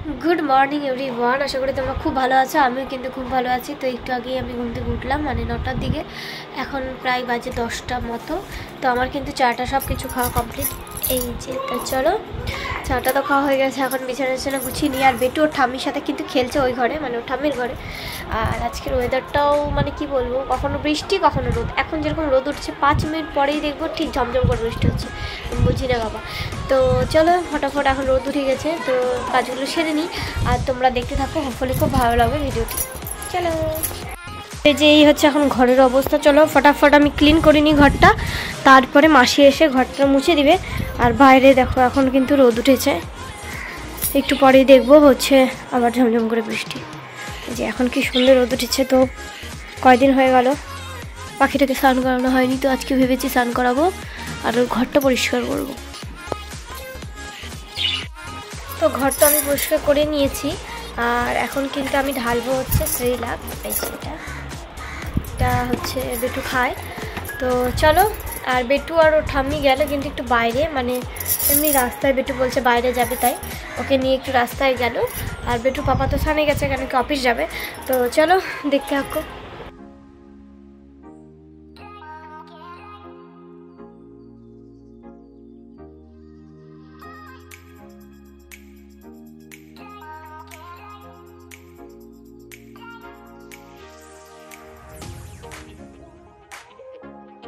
Good morning everyone आशा करी तुम्हारा खूब भालो आछो आमिও किन्तु खूब भालो आछि। तो एकटु आगे आमि घुम थेके उठलाम माने 9टार दिके एखन प्राय बाजे 10टा मतो। तो आमार किन्तु चाटा सब किछु खाওয়া कमप्लीट এই যে। তো চলো চাটা তো খাওয়া হয়ে গেছে, এখন বিছানা গুছিয়ে নিই। আর বেটু ওর ঠাম্মির সাথে কিন্তু খেলছে ওই ঘরে, মানে ওর ঠাম্মির ঘরে। আর আজকের ওয়েদারটাও মানে কি বলবো, কখনো বৃষ্টি কখনো রোদ। এখন যেরকম রোদ উঠছে 5 মিনিট পরেই দেখবো ঠিক ঝমঝম করে বৃষ্টি হচ্ছে, বুঝি না বাবা। তো চলো ফটাফট এখন রোদ উঠে গেছে, তো কাজগুলো সেরে নিই আর তোমরা দেখতে থাকো, হোপফুলি খুব ভালো লাগবে ভিডিওটি। চলো এই যে এই হচ্ছে এখন ঘরের অবস্থা। চলো ফটাফট আমি ক্লিন করে নিই ঘরটা, তারপরে মাসি এসে ঘরটা মুছে দিবে। আর বাইরে দেখো এখন কিন্তু রোদ উঠেছে, একটু পরেই দেখবো হচ্ছে আবার ঝমঝম করে বৃষ্টি। যে এখন কি সুন্দর রোদ উঠেছে। তো কয়দিন হয়ে গেল পাখিটাকে স্নান করানো হয়নি, তো আজকে ভেবেছি স্নান করাবো আর ওর ঘরটা পরিষ্কার করব। তো ঘরটা আমি পরিষ্কার করে নিয়েছি আর এখন কিন্তু আমি ঢালবো হচ্ছে শ্রীলাভ। এটা হচ্ছে বেটু খায়। তো চলো, আর বেটু আর ওর ঠাম্মি গেল কিন্তু একটু বাইরে, মানে এমনি রাস্তায়, বেটু বলছে বাইরে যাবে তাই ওকে নিয়ে একটু রাস্তায় গেল। আর বেটু পাপা তো সামনে গেছে কেন কি অফিস যাবে। তো চলো দেখতে থাকো।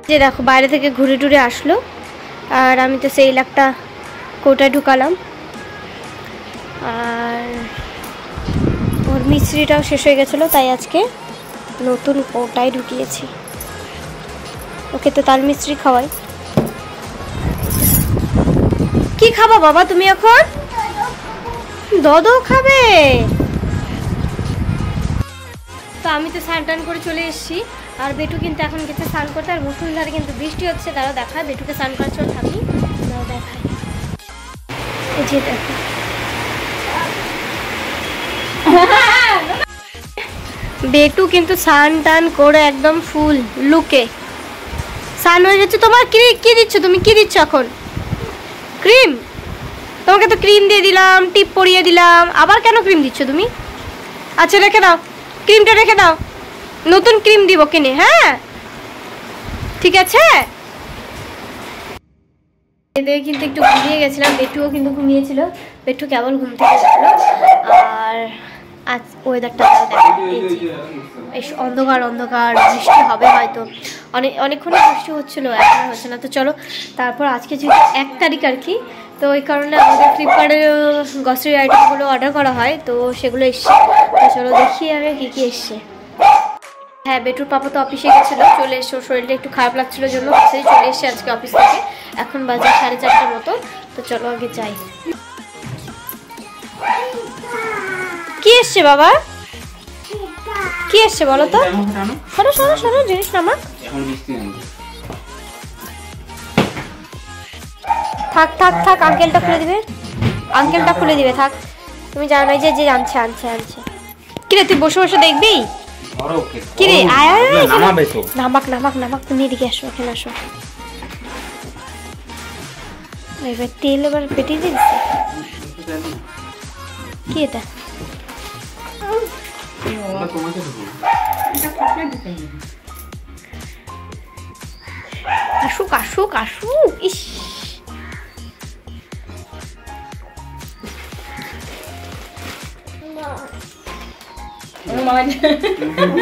যে দেখো বাইরে থেকে ঘুরে টুরে আসলো আর আমি তো সেই লাখটা কোটায় ঢুকালাম। আর ওর মিস্ত্রিটাও শেষ হয়ে গেছিলো তাই আজকে নতুন কোটায় ঢুকিয়েছি। ওকে তো তাল মিস্ত্রি খাওয়াই। কি খাবা বাবা তুমি এখন? দদো খাবে? তো আমি তো স্নান টান করে চলে এসেছি আর বেটু কিন্তু এখন গেছে স্নান করতে। আর মুসুলধারে কিন্তু বৃষ্টি হচ্ছে, তারাও দেখায় বেটুকে স্নান করার জন্য থাকি তারাও দেখায়। এই যে দেখো বেটু কিন্তু স্নান টান করে একদম ফুল লুকে স্নান হয়ে গেছে। তোমার কি দিচ্ছ তুমি? কি দিচ্ছ এখন? ক্রিম? তোমাকে তো ক্রিম দিয়ে দিলাম, টিপ পরিয়ে দিলাম, আবার কেন ক্রিম দিচ্ছ তুমি? আচ্ছা রেখে দাও, ক্রিমটা রেখে দাও, নতুন ক্রিম দিব কিনে। হ্যাঁ ঠিক আছে। এদের কিন্তু একটু ঘুমিয়ে গেছিলাম, বেটুও কিন্তু ঘুমিয়েছিল। বেটু কেবল ঘুম থেকে উঠলো। আর আজ ওয়েদারটা বেশ অন্ধকার অন্ধকার, বৃষ্টি হবে হয়তো। অনেকক্ষণ বৃষ্টি হচ্ছিল, এখন হচ্ছে না। তো চলো তারপর আজকে যেহেতু 1 তারিখ আর কি, তো ওই কারণে আমাদের ফ্লিপকার্টে গ্রসারি আইটেমগুলো অর্ডার করা হয়, তো সেগুলো এসছে। তো চলো দেখিয়ে আগে কী কী এসছে। হ্যাঁ বেটুর পাপা তো অফিসে গেছিলো, চলে এসে ওর শরীরটা একটু খারাপ লাগছিল জন্য অফিসেই চলে এসছে আজকে অফিস থেকে। এখন বাজে 4:30টার মতো। তো চলো আগে যাই। কি এসছে বাবা? কি এসছে বলো তো? সরো সরো সরো, জিনিস নামা। থাক থাক থাক, আঙ্কেলটা খুলে দিবে, আঙ্কেলটা খুলে দিবে। থাক, তুমি জানো না যে আনছে আনছে আনছে। কিরে তুই বসে বসে দেখবি? কিরে আয় আয় নামাক নামাক নামাক, তুমি এদিকে আসো, এখানে আসো। এবার তেল এবার পেটে দিচ্ছে। কি এটা? আসুক আসুক আসুক। ইস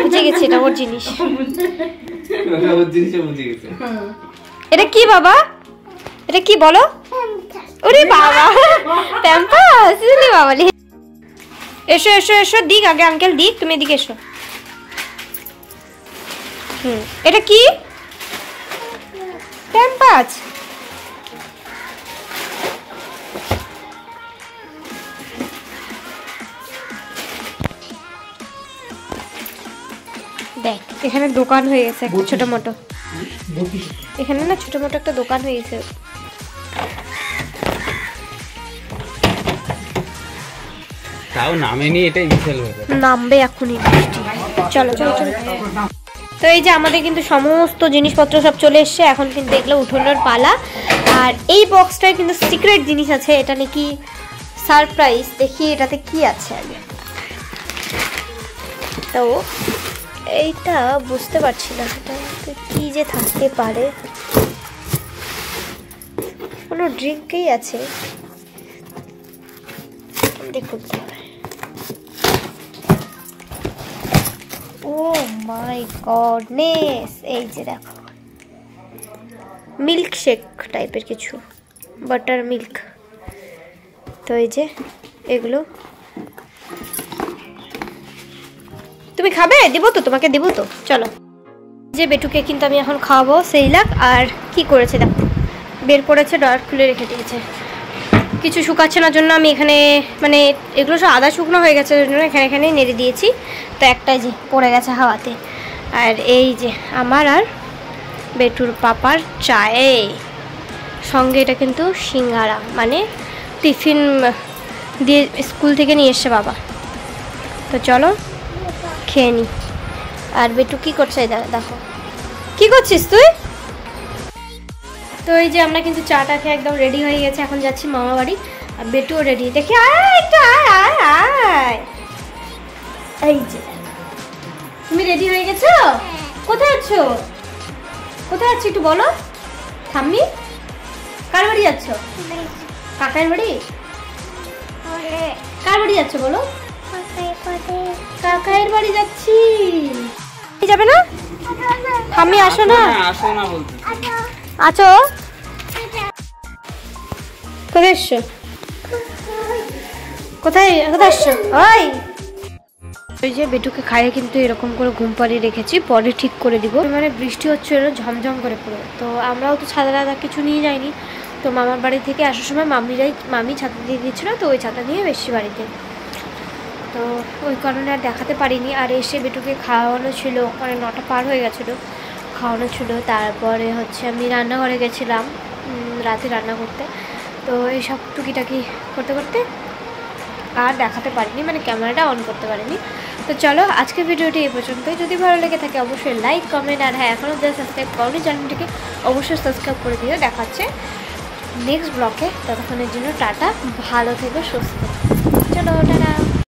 বুঝে গেছে এটা ওর জিনিস। এটা কি বাবা? এটা কি বলো? ওরে বাবা, প্যাম্পাস বাবা। এসো এসো এসো, দিক আগে আঙ্কেল দিক, তুমি এদিকে এসো। এটা কি? প্যাম্পাস? দেখ এখানে দোকান হয়ে গেছে ছোট মোটো, এখানে না ছোট মোটো একটা দোকান হয়ে গেছে। তাও নামেনি, এটাই বিশাল ব্যাপার। নামবে এখনই বৃষ্টি। চলো চলো চলো। তো এই যে আমাদের কিন্তু সমস্ত জিনিসপত্র সব চলে এসছে, এখন কিন্তু দেখলে উঠোনের পালা। আর এই বক্সটায় কিন্তু সিক্রেট জিনিস আছে, এটা নাকি সারপ্রাইজ। দেখি এটাতে কি আছে আগে। তো এইটা বুঝতে পারছি না এটাতে কি যে থাকতে পারে। কোনো ড্রিঙ্কই আছে, দেখুন। ও মাই গডনেস, এই যে দেখো মিল্ক শেক টাইপের কিছু, বাটার মিল্ক। তো এই যে এগুলো তুমি খাবে? দিব তো, তোমাকে দিব তো, চলো। যে বেটুকে কিন্তু আমি এখন খাওয়াবো সেইলাক। আর কি করেছে দেখো, বের করেছে, ডয়ার খুলে রেখে দিয়েছে। কিছু শুকাচ্ছে না জন্য আমি এখানে মানে এগুলো সব আদা শুকনো হয়ে গেছে জন্য এখানে নেড়ে দিয়েছি। তো একটাই যে পড়ে গেছে হাওয়াতে। আর এই যে আমার আর বেটুর পাপার চায়ে সঙ্গে এটা কিন্তু সিঙ্গারা, মানে টিফিন দিয়ে স্কুল থেকে নিয়ে এসছে বাবা। তো চলো খেয়ে নি। আর বেটু কি করছে দেখো, কি করছিস তুই? তো এই যে আমরা কিন্তু চাটা খেয়ে একদম রেডি হয়ে গেছে, এখন যাচ্ছি মামা বাড়ি। আর বেটুও রেডি, দেখি আয়। এই যে তুমি রেডি হয়ে গেছো? কোথায় আছো? কোথায় আছো একটু বলো। ঠাম্মি, কার বাড়ি যাচ্ছ? কাকার বাড়ি। কার বাড়ি যাচ্ছ বলো? কাকায়ের বাড়ি যাচ্ছি। যাবে না? ঠাম্মি আসো না। আসো না বলতে। আছো? কোথায় এসছো? কোথায় এসছো? ওই যে বেটুকে খাইয়ে কিন্তু এরকম করে ঘুম পাড়িয়ে রেখেছি, পরে ঠিক করে দিব। মানে বৃষ্টি হচ্ছে ঝমঝম করে পুরো। তো আমরাও তো ছাতা কিছু নিয়ে যাইনি। তো মামার বাড়ি থেকে আসার সময় মামি ছাতা দিয়ে দিয়েছিল, তো ওই ছাতা নিয়ে বেশি বাড়িতে। তো ওই কারণে আর দেখাতে পারিনি। আর এসে বেটুকে খাওয়ানো ছিল, মানে 9টা পার হয়ে গেছিলো, খাওয়ানো ছিল। তারপরে হচ্ছে আমি রান্নাঘরে গেছিলাম রাতে রান্না করতে। তো এইসব টুকিটাকি করতে করতে আর দেখাতে পারিনি, মানে ক্যামেরাটা অন করতে পারিনি। তো চলো আজকের ভিডিওটি এই পর্যন্তই। যদি ভালো লেগে থাকে অবশ্যই লাইক, কমেন্ট, আর হ্যাঁ এখনও যারা সাবস্ক্রাইব করনি চ্যানেলটিকে অবশ্যই সাবস্ক্রাইব করে দিও। দেখাচ্ছে নেক্সট ব্লগে, ততক্ষণের জন্য টাটা, ভালো থেকো, সুস্থ। চলো টাটা।